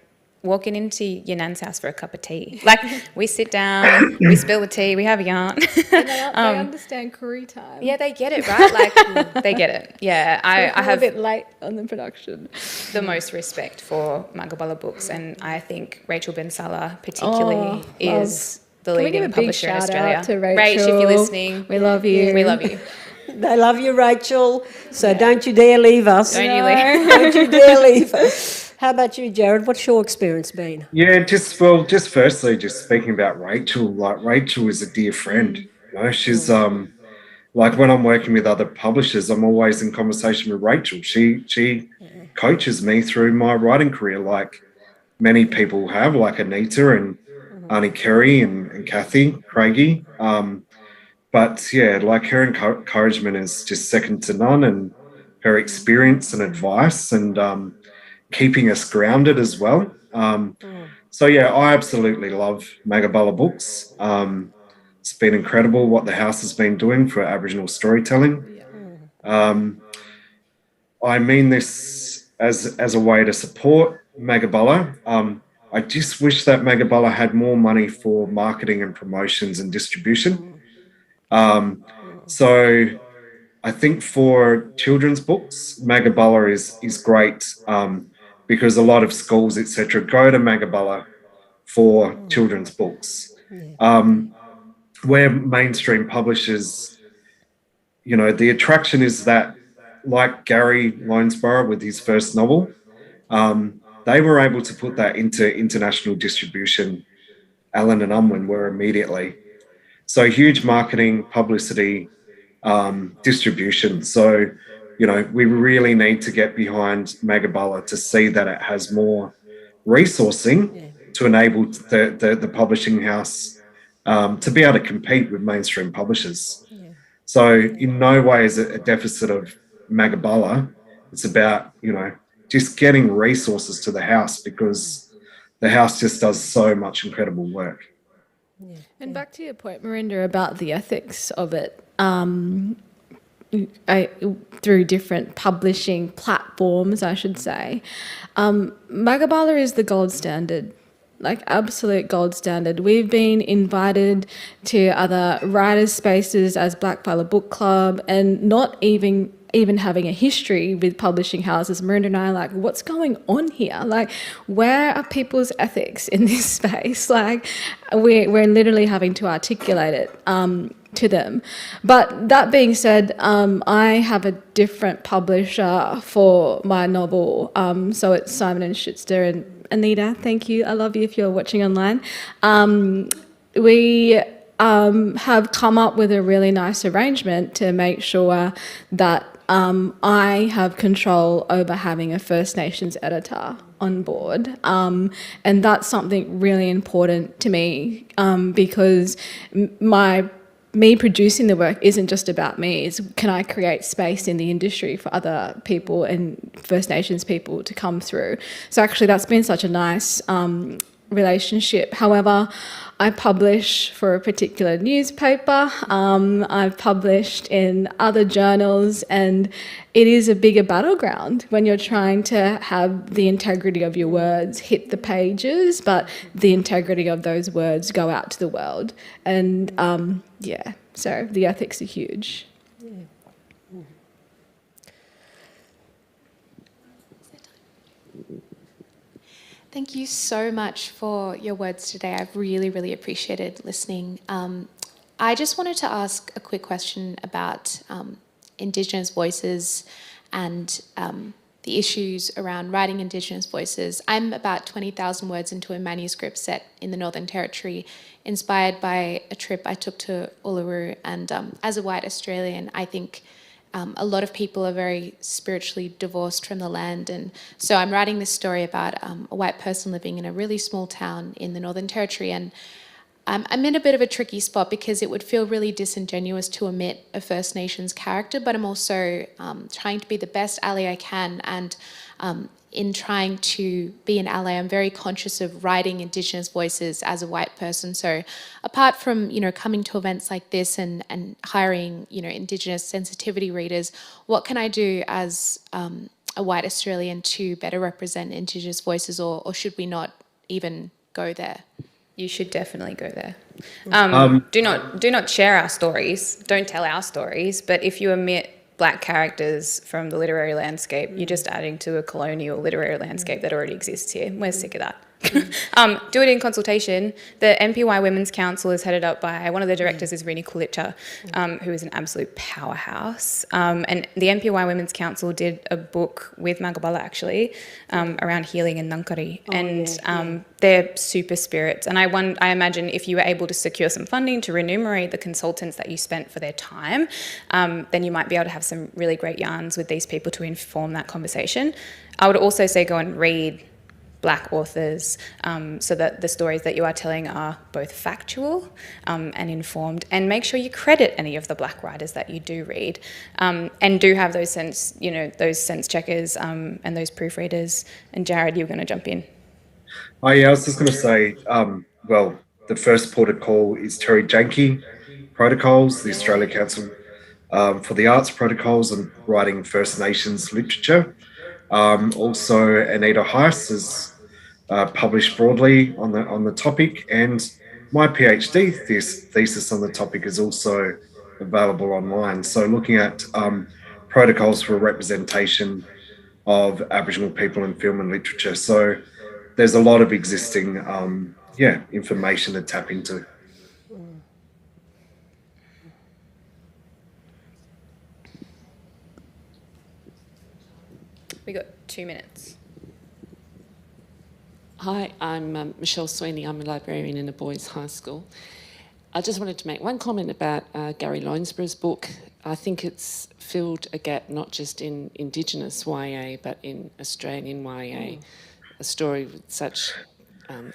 C: walking into your nan's house for a cup of tea. Like, we sit down, we spill the tea, we have a yarn.
D: And they understand curry time.
C: Yeah, they get it, right? Like, they get it. Yeah, I have
D: a bit late on the production.
C: the most respect for Magabala books, and I think Rachel Bensala particularly is the
D: Can we give
C: leading
D: a big
C: publisher in
D: shout
C: Australia.
D: out to Rachel?
C: Rach, if you're listening,
D: We love you.
C: we love you.
A: They love you, Rachel, so don't you dare leave us.
C: Don't you leave.
A: Don't you dare leave us. How about you, Jared? What's your experience been?
E: Yeah, just firstly, just speaking about Rachel, like Rachel is a dear friend. She's like when I'm working with other publishers, I'm always in conversation with Rachel. She coaches me through my writing career, like many people have, like Anita and Arnie Kerry and Kathy Craigie. But yeah, like her encouragement is just second to none, and her experience and advice, and keeping us grounded as well. So yeah, I absolutely love Magabala Books. It's been incredible what the house has been doing for Aboriginal storytelling. I mean this as a way to support Magabala. I just wish that Magabala had more money for marketing and promotions and distribution. So I think for children's books, Magabala is great because a lot of schools, etc., go to Magabala for children's books. Where mainstream publishers, the attraction is that, like Gary Lonesborough with his first novel, they were able to put that into international distribution. Allen and Unwin were immediately. So huge marketing, publicity, distribution. So, we really need to get behind Magabala to see that it has more resourcing to enable the publishing house to be able to compete with mainstream publishers. So in no way is it a deficit of Magabala. It's about, just getting resources to the house, because the house just does so much incredible work.
D: And back to your point, Marinda, about the ethics of it, through different publishing platforms, I should say, Magabala is the gold standard, like absolute gold standard. We've been invited to other writers' spaces as Blackfella Book Club, and not even having a history with publishing houses. Marinda and I are like, what's going on here? Like, where are people's ethics in this space? Like, we're literally having to articulate it to them. But that being said, I have a different publisher for my novel. So it's Simon & Schuster, and Anita, thank you. I love you if you're watching online. We have come up with a really nice arrangement to make sure that I have control over having a First Nations editor on board. And that's something really important to me, because me producing the work isn't just about me. It's, can I create space in the industry for other people and First Nations people to come through? So actually that's been such a nice relationship. However, I publish for a particular newspaper. I've published in other journals, and it is a bigger battleground when you're trying to have the integrity of your words hit the pages, but the integrity of those words go out to the world. And so the ethics are huge.
G: Thank you so much for your words today. I've really, really appreciated listening. I just wanted to ask a quick question about Indigenous voices and the issues around writing Indigenous voices. I'm about 20,000 words into a manuscript set in the Northern Territory, inspired by a trip I took to Uluru. And as a white Australian, I think a lot of people are very spiritually divorced from the land. And so I'm writing this story about a white person living in a really small town in the Northern Territory. And I'm in a bit of a tricky spot because it would feel really disingenuous to omit a First Nations character, but I'm also trying to be the best ally I can. And in trying to be an ally, I'm very conscious of writing Indigenous voices as a white person. So apart from, coming to events like this and hiring, Indigenous sensitivity readers, what can I do as a white Australian to better represent Indigenous voices, or should we not even go there?
C: You should definitely go there. Do not share our stories. Don't tell our stories. But if you omit Black characters from the literary landscape, you're just adding to a colonial literary landscape that already exists here. We're sick of that. Do it in consultation. The MPY Women's Council is headed up by, one of the directors is Rini Kulitcha, who is an absolute powerhouse. And the MPY Women's Council did a book with Magabala, actually, around healing in Ngangkari. They're super spirits. And I imagine if you were able to secure some funding to remunerate the consultants that you spent for their time, then you might be able to have some really great yarns with these people to inform that conversation. I would also say go and read Black authors, so that the stories that you are telling are both factual and informed, and make sure you credit any of the Black writers that you do read, and do have those sense checkers and those proofreaders. And Jared, you were going to jump in.
E: Oh yeah, I was just going to say, the first port of call is Terry Janke Protocols, the Australia Council for the Arts Protocols and Writing First Nations Literature. Also, Anita Heiss has published broadly on the topic, and my PhD thesis on the topic is also available online. So, looking at protocols for representation of Aboriginal people in film and literature. So, there's a lot of existing information to tap into.
C: We got 2 minutes.
H: Hi, I'm Michelle Sweeney. I'm a librarian in a boys' high school. I just wanted to make one comment about Gary Loinsborough's book. I think it's filled a gap not just in Indigenous YA, but in Australian YA. A story with such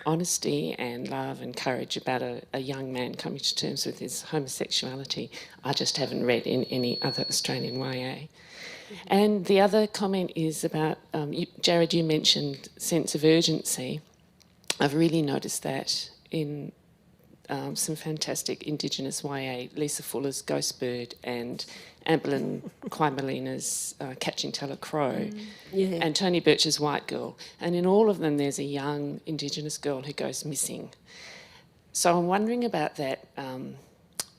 H: honesty and love and courage about a young man coming to terms with his homosexuality. I just haven't read in any other Australian YA. And the other comment is about, Jared, you mentioned sense of urgency. I've really noticed that in some fantastic Indigenous YA, Lisa Fuller's Ghost Bird and Amberlyn Quaimalina's Catching Teller Crow, and Tony Birch's White Girl. And in all of them, there's a young Indigenous girl who goes missing. So I'm wondering about that,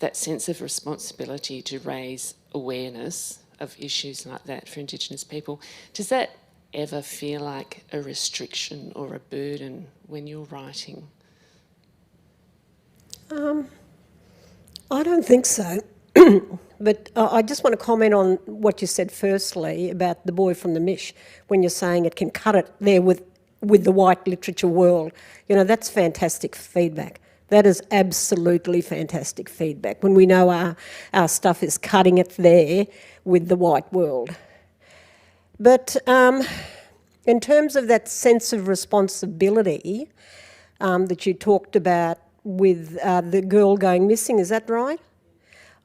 H: that sense of responsibility to raise awareness of issues like that for Indigenous people. Does that ever feel like a restriction or a burden when you're writing?
A: I don't think so. But I just want to comment on what you said firstly about the boy from the Mish, when you're saying it can cut it there with the white literature world. You know, that's fantastic feedback. That is absolutely fantastic feedback when we know our stuff is cutting it there with the white world. But in terms of that sense of responsibility that you talked about with the girl going missing, is that right?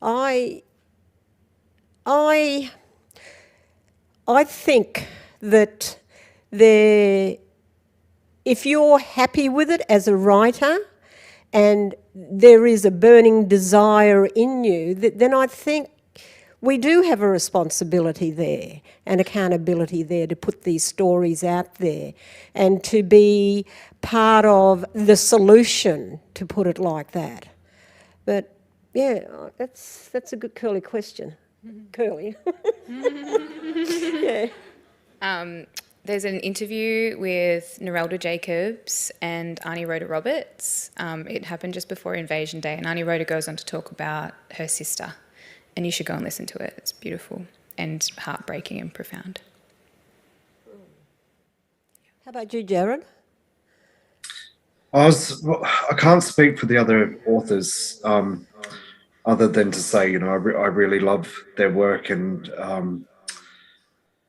A: I think that if you're happy with it as a writer and there is a burning desire in you, then I think we do have a responsibility there and accountability there to put these stories out there and to be part of the solution, to put it like that. But yeah, that's a good curly question. Curly. Yeah.
C: There's an interview with Narelda Jacobs and Arnie Rhoda Roberts. It happened just before Invasion Day, and Arnie Rhoda goes on to talk about her sister. And you should go and listen to it. It's beautiful and heartbreaking and profound.
A: How about you, Jared?
E: I can't speak for the other authors, other than to say, I really love their work, and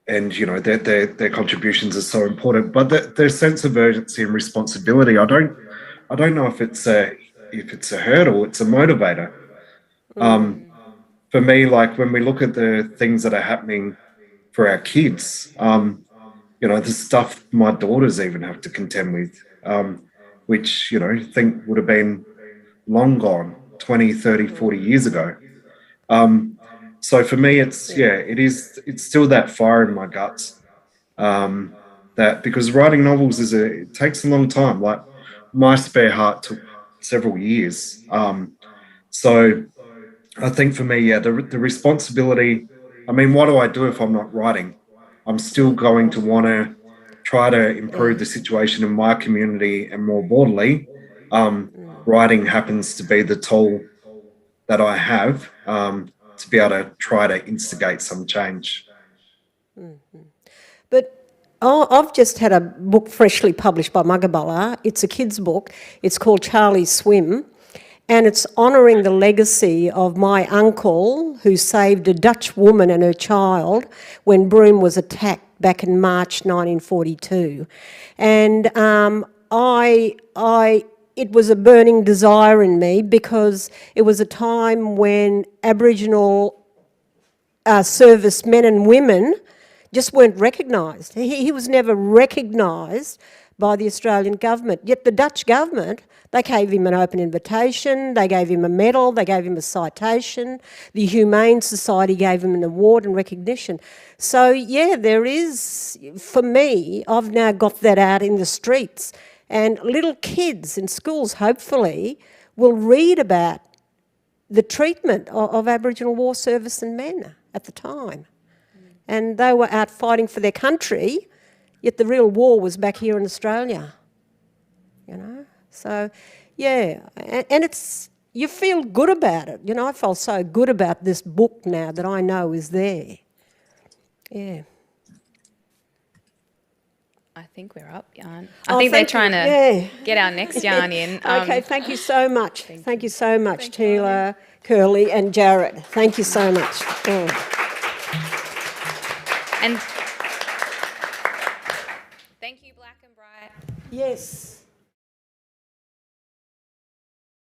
E: their contributions are so important. But their sense of urgency and responsibility, I don't know if it's a hurdle, it's a motivator. For me, like when we look at the things that are happening for our kids, the stuff my daughters even have to contend with, which, think would have been long gone 20, 30, 40 years ago. So for me, it's still that fire in my guts, that because writing novels it takes a long time. Like My Spare Heart took several years. So I think for me, the responsibility, I mean, what do I do if I'm not writing? I'm still going to want to try to improve the situation in my community, and more broadly, writing happens to be the tool that I have to be able to try to instigate some change.
A: But I've just had a book freshly published by Mugabala. It's a kid's book. It's called Charlie's Swim. And it's honouring the legacy of my uncle who saved a Dutch woman and her child when Broome was attacked back in March 1942. And it was a burning desire in me because it was a time when Aboriginal servicemen and women just weren't recognised. He was never recognised by the Australian government. Yet the Dutch government, they gave him an open invitation, they gave him a medal, they gave him a citation, the Humane Society gave him an award and recognition. So yeah, there is, for me, I've now got that out in the streets, and little kids in schools, hopefully, will read about the treatment of Aboriginal war servicemen men at the time. And they were out fighting for their country, yet the real war was back here in Australia, So, yeah, and you feel good about it. I felt so good about this book now that I know is there. Yeah.
C: I think we're up, Jan. I think they're trying to get our next Jan in.
A: Okay, thank you so much. Thank you so much, Tila, Curly and Jared. Thank you so much.
C: And thank you, Blak and Bright.
A: Yes.